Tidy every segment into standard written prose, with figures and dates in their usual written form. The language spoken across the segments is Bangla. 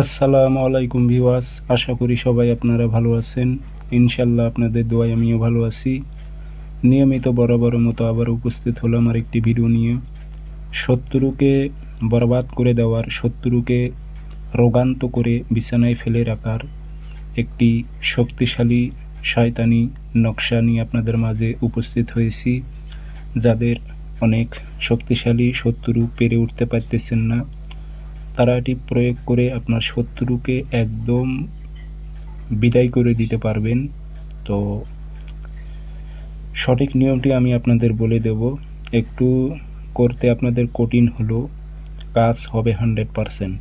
আসসালামু আলাইকুম ভিউয়ার্স, আশা করি সবাই আপনারা ভালো আছেন। ইনশাল্লাহ আপনাদের দোয়ায় আমিও ভালো আছি। নিয়মিত বরাবরের মতো আবার উপস্থিত হলাম আর একটি ভিডিও নিয়ে। শত্রুকে বরবাদ করে দেওয়ার, শত্রুকে রোগান্ত করে বিছানায় ফেলে রাখার একটি শক্তিশালী শয়তানি নকশা নিয়ে আপনাদের মাঝে উপস্থিত হয়েছি। যাদের অনেক শক্তিশালী শত্রু পেরে উঠতে পারতেছেন না, তারা এটি প্রয়োগ করে আপনার শত্রুকে একদম বিদায় করে দিতে পারবেন। তো সঠিক নিয়মটি আমি আপনাদের বলে দেব। একটু করতে আপনাদের কঠিন হলো, কাজ হবে 100%।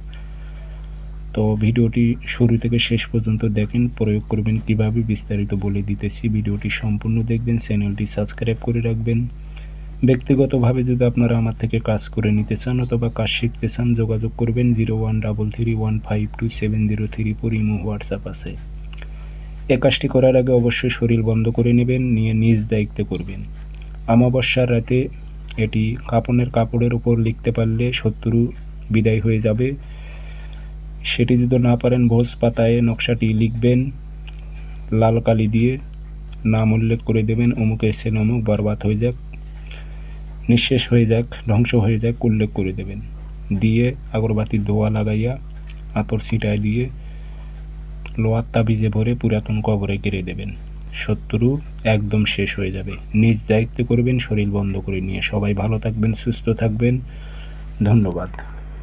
তো ভিডিওটি শুরু থেকে শেষ পর্যন্ত দেখেন, প্রয়োগ করবেন কিভাবে বিস্তারিত বলে দিতেছি। ভিডিওটি সম্পূর্ণ দেখবেন, চ্যানেলটি সাবস্ক্রাইব করে রাখবেন। ব্যক্তিগতভাবে যদি আপনারা আমার থেকে কাজ করে নিতে চান অথবা কাজ শিখতে চান, যোগাযোগ করবেন 0133152703 ইমো হোয়াটসঅ্যাপ আছে। এ কাজটি করার আগে অবশ্যই শরীর বন্ধ করে নেবেন, নিয়ে নিজ দায়িত্বে করবেন। অমাবস্যার রাতে এটি কাপড়ের উপর লিখতে পারলে শত্রু বিদায় হয়ে যাবে। সেটি যদি না পারেন, ভোজ পাতায় নকশাটি লিখবেন লাল কালি দিয়ে, নাম উল্লেখ করে দেবেন, অমুক এসেন অমুক, বরবাদ হয়ে যাক, নিঃশেষ হয়ে যাক, ধ্বংস হয়ে যাক উল্লেখ করে দেবেন। দিয়ে আগরবাতির ধোয়া লাগাইয়া আতর ছিটায় দিয়ে লোহার তাবিজে ভরে পুরাতন কবরে গেড়ে দেবেন। শত্রু একদম শেষ হয়ে যাবে। নিজ দায়িত্বে করবেন, শরীর বন্ধ করে নিয়ে। সবাই ভালো থাকবেন, সুস্থ থাকবেন। ধন্যবাদ।